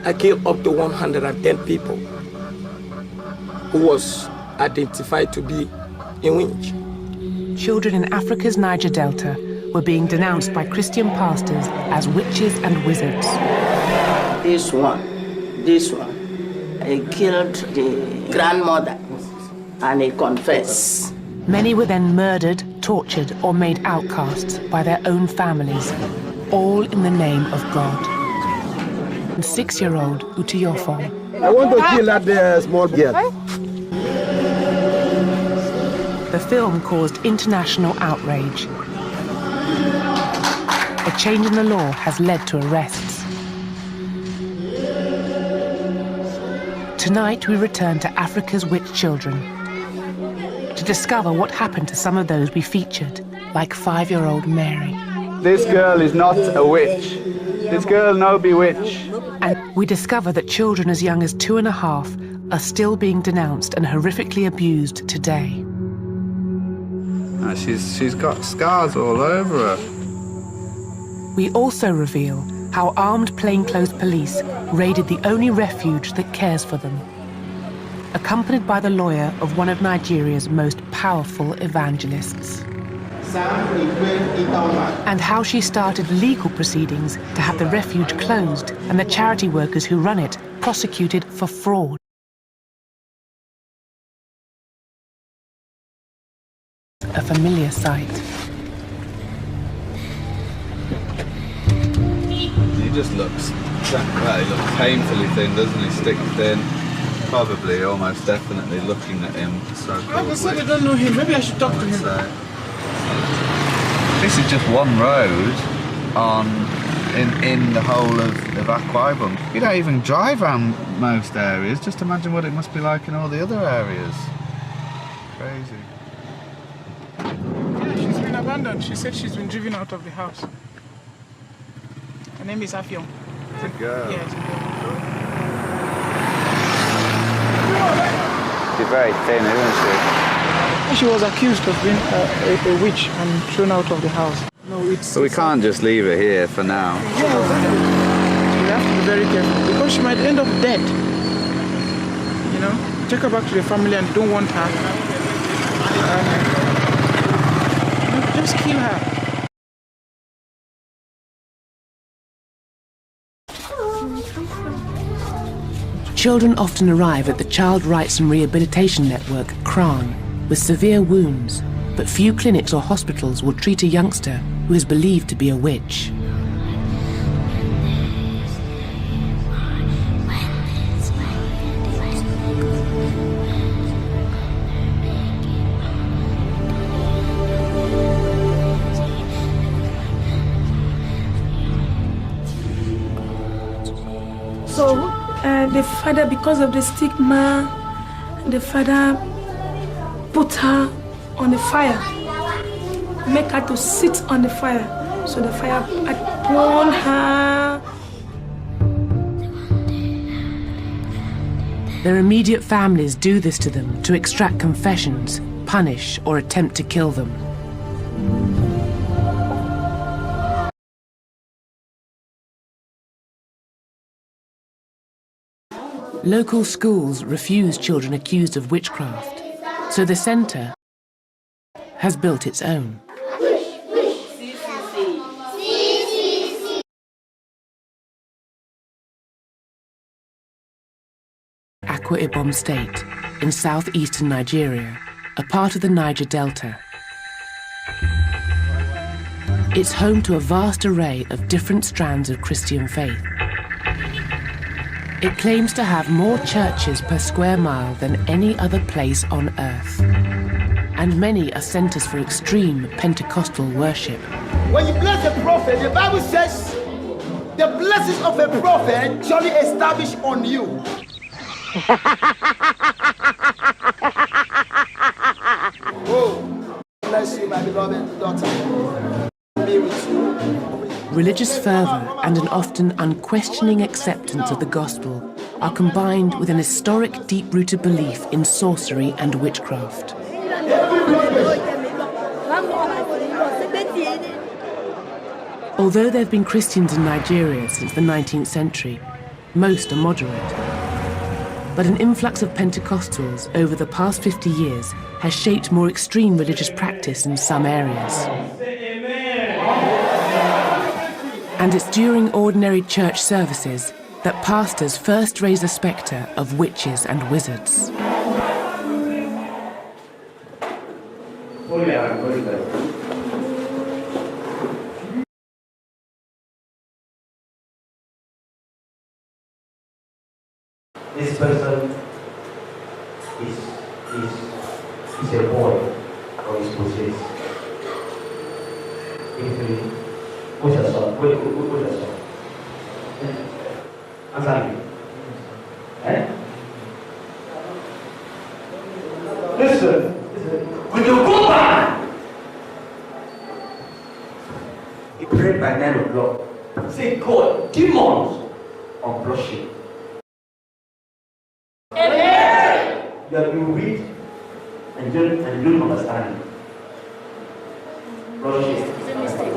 I killed up to 110 people who was identified to be in Winch. Children in Africa's Niger Delta were being denounced by Christian pastors as witches and wizards. This one, I killed the grandmother and he confessed. Many were then murdered, tortured, or made outcasts by their own families, all in the name of God. And 6-year-old Utiyofong. I want to kill that small girl. The film caused international outrage. A change in the law has led to arrests. Tonight we return to Africa's witch children to discover what happened to some of those we featured, like 5-year-old Mary. This girl is not a witch. This girl no be witch. And we discover that children as young as 2.5 are still being denounced and horrifically abused today. She's got scars all over her. We also reveal how armed plainclothes police raided the only refuge that cares for them, accompanied by the lawyer of one of Nigeria's most powerful evangelists. And how she started legal proceedings to have the refuge closed and the charity workers who run it prosecuted for fraud. A familiar sight. He just looks, well, he looks painfully thin, doesn't he? Stick thin. Probably, almost definitely looking at him. I said I don't know him. Maybe I should talk to him. This is just one road in the whole of Akwa Ibom. You don't even drive around most areas. Just imagine what it must be like in all the other areas. Crazy. Yeah, she's been abandoned. She said she's been driven out of the house. Her name is Afion. It's a girl. Yeah, it's a girl. She's very thin, isn't she? She was accused of being a witch and thrown out of the house. No, it's. So we can't just leave her here for now. Yeah, exactly. We have to be very careful because she might end up dead. You know, take her back to the family and don't want her. Just kill her. Children often arrive at the Child Rights and Rehabilitation Network, CRAN, with severe wounds, but few clinics or hospitals will treat a youngster who is believed to be a witch. So, the father, because of the stigma, the father put her on the fire, make her to sit on the fire. So the fire burned her. Their immediate families do this to them to extract confessions, punish, or attempt to kill them. Local schools refuse children accused of witchcraft, so the centre has built its own. Akwa Ibom State, in southeastern Nigeria, a part of the Niger Delta. It's home to a vast array of different strands of Christian faith. It claims to have more churches per square mile than any other place on earth. And many are centers for extreme Pentecostal worship. When you bless a prophet, the Bible says the blessings of a prophet surely establish on you. Oh, bless you, my beloved daughter. Be with you. Religious fervor and an often unquestioning acceptance of the gospel are combined with an historic, deep-rooted belief in sorcery and witchcraft. Although there have been Christians in Nigeria since the 19th century, Most are moderate. But an influx of Pentecostals over the past 50 years has shaped more extreme religious practice in some areas. And it's during ordinary church services that pastors first raise the spectre of witches and wizards. This person is a boy or is possessed. What's your son? What's your son? Answer me. Eh? Listen. When you go back, he prayed by 9 o'clock. Say, God, demons are blushing. You read and you don't understand. It's a mistake.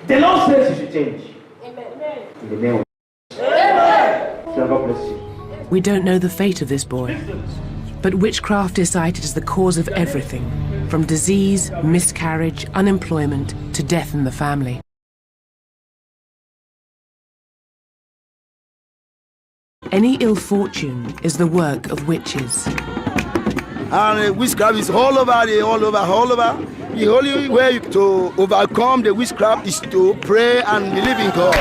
The Lord says you should change. Amen. In the name of God bless you. We don't know the fate of this boy, but witchcraft is cited as the cause of everything, from disease, miscarriage, unemployment, to death in the family. Any ill fortune is the work of witches. And witchcraft is all over. The only way to overcome the witchcraft is to pray and believe in God.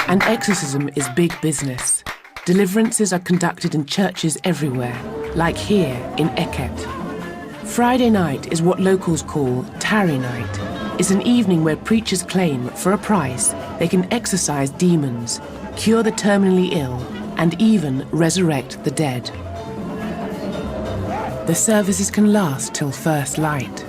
And exorcism is big business. Deliverances are conducted in churches everywhere, like here in Eket. Friday night is what locals call Tarry Night. It's an evening where preachers claim, for a price, they can exorcise demons, cure the terminally ill, and even resurrect the dead. The services can last till first light.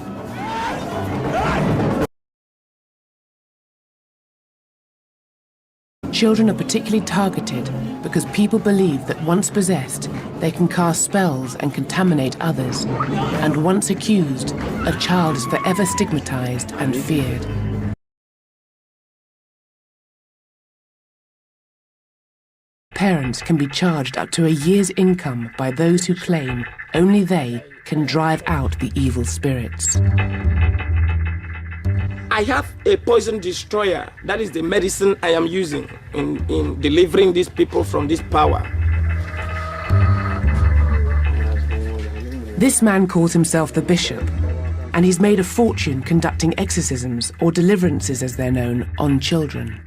Children are particularly targeted because people believe that once possessed, they can cast spells and contaminate others. And once accused, a child is forever stigmatized and feared. Parents can be charged up to a year's income by those who claim only they can drive out the evil spirits. I have a poison destroyer. That is the medicine I am using in delivering these people from this power. This man calls himself the bishop, and he's made a fortune conducting exorcisms, or deliverances as they're known, on children.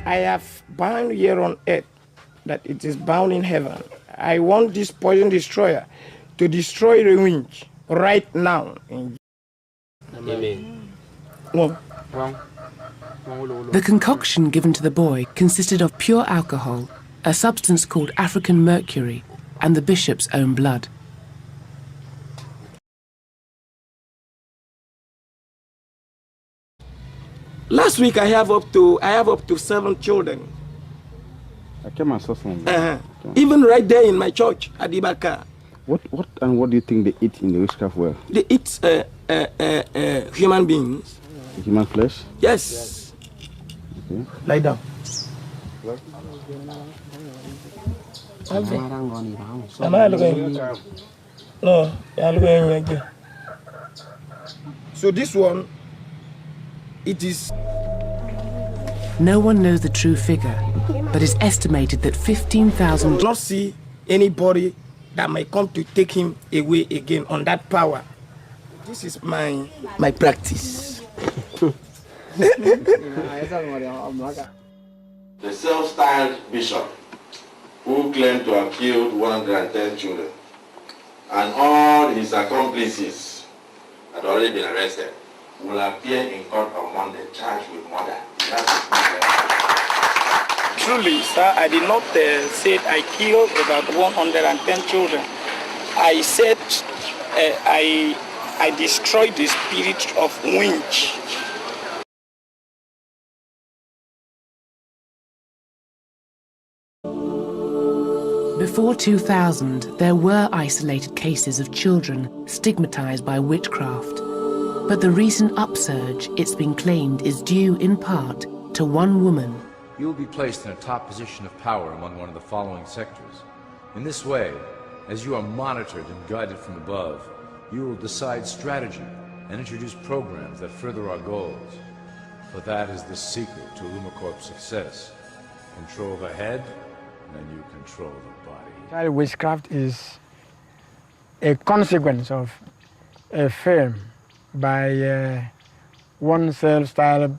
I have bound here on earth that it is bound in heaven. I want this poison destroyer to destroy the witch right now. Amen. The concoction given to the boy consisted of pure alcohol, a substance called African mercury, and the bishop's own blood. Last week I have up to 7 children. Even right there in my church at Ibaka. What do you think they eat in the witchcraft world? They eat human beings. Human flesh? Yes. Okay. Lie down. No, so this one, it is. No one knows the true figure, but it's estimated that 15,000... Not see anybody that might come to take him away again on that power. This is my practice. The self-styled bishop who claimed to have killed 110 children and all his accomplices had already been arrested will appear in court on Monday charged with murder. Truly, sir, I did not say I killed about 110 children. I said I destroyed the spirit of witch. Before 2000, there were isolated cases of children stigmatized by witchcraft. But the recent upsurge, it's been claimed, is due in part to one woman. You will be placed in a top position of power among one of the following sectors. In this way, as you are monitored and guided from above, you will decide strategy and introduce programs that further our goals. For that is the secret to Lumacorp's success. Control the head, and you control the body. Child witchcraft is a consequence of a film by one self-styled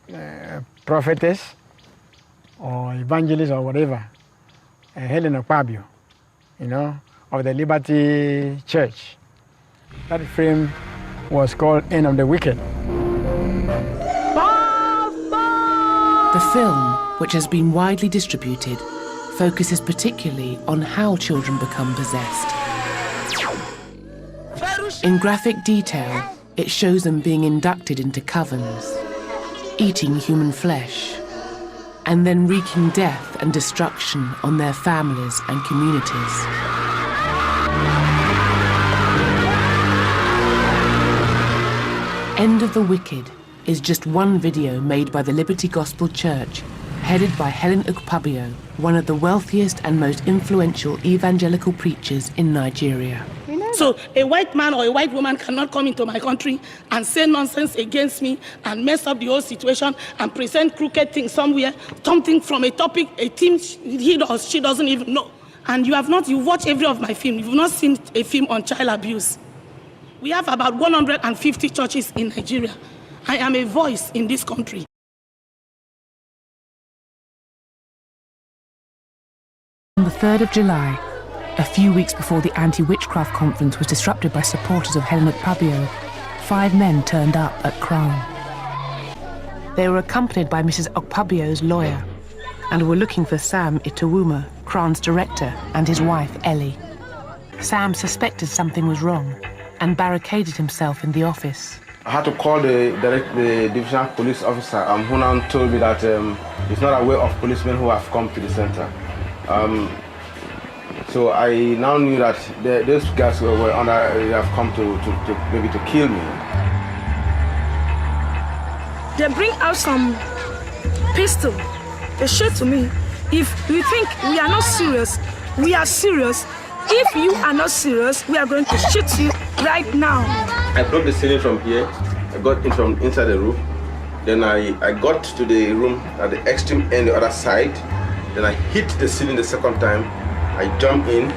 prophetess or evangelist or whatever, Helen Okpabio, of the Liberty Church. That film was called End of the Wicked. The film, which has been widely distributed, focuses particularly on how children become possessed. In graphic detail, it shows them being inducted into covens, eating human flesh, and then wreaking death and destruction on their families and communities. End of the Wicked is just one video made by the Liberty Gospel Church, headed by Helen Okpabio, one of the wealthiest and most influential evangelical preachers in Nigeria. So a white man or a white woman cannot come into my country and say nonsense against me and mess up the whole situation and present crooked things somewhere, something from a topic, a theme he or she doesn't even know. And you watch every of my film, you've not seen a film on child abuse. We have about 150 churches in Nigeria. I am a voice in this country. On the 3rd of July, a few weeks before the anti-witchcraft conference was disrupted by supporters of Helen Okpabio, 5 men turned up at Crown. They were accompanied by Mrs. Okpabio's lawyer and were looking for Sam Itawuma, Crown's director, and his wife, Ellie. Sam suspected something was wrong and barricaded himself in the office. I had to call the divisional police officer who now told me that he's not aware of policemen who have come to the center. So I now knew that those guys were have come to maybe to kill me. They bring out some pistol. They shoot to me. If you think we are not serious, we are serious. If you are not serious, we are going to shoot you right now. I broke the ceiling from here. I got in from inside the roof. Then I got to the room at the extreme end, the other side. Then I hit the ceiling the second time. I jumped in.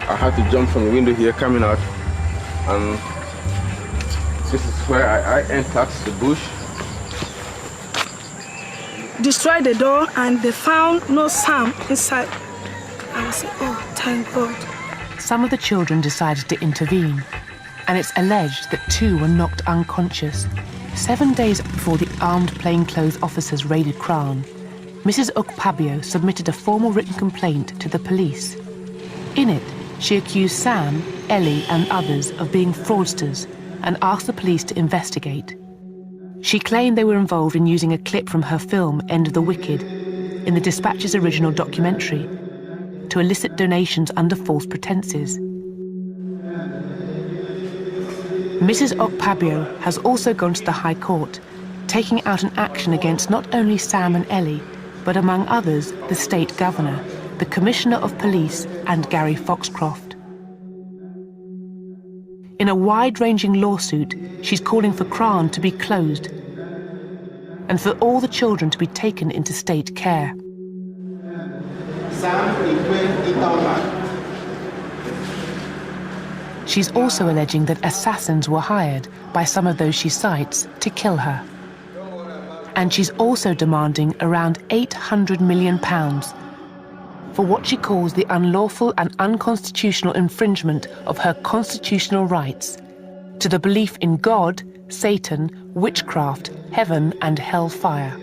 I had to jump from the window here, coming out. And this is where I entered the bush. Destroyed the door and they found no Sam inside. I said, oh, thank God. Some of the children decided to intervene, and it's alleged that 2 were knocked unconscious. 7 days before the armed plainclothes officers raided Crown, Mrs. Okpabio submitted a formal written complaint to the police. In it, she accused Sam, Ellie, and others of being fraudsters and asked the police to investigate. She claimed they were involved in using a clip from her film, End of the Wicked, in the Dispatch's original documentary, to elicit donations under false pretenses. Mrs. Okpabio has also gone to the High Court, taking out an action against not only Sam and Ellie, but among others, the state governor, the Commissioner of Police, and Gary Foxcroft. In a wide-ranging lawsuit, she's calling for Crown to be closed and for all the children to be taken into state care. She's also alleging that assassins were hired by some of those she cites to kill her. And she's also demanding around £800 million for what she calls the unlawful and unconstitutional infringement of her constitutional rights to the belief in God, Satan, witchcraft, heaven and hellfire.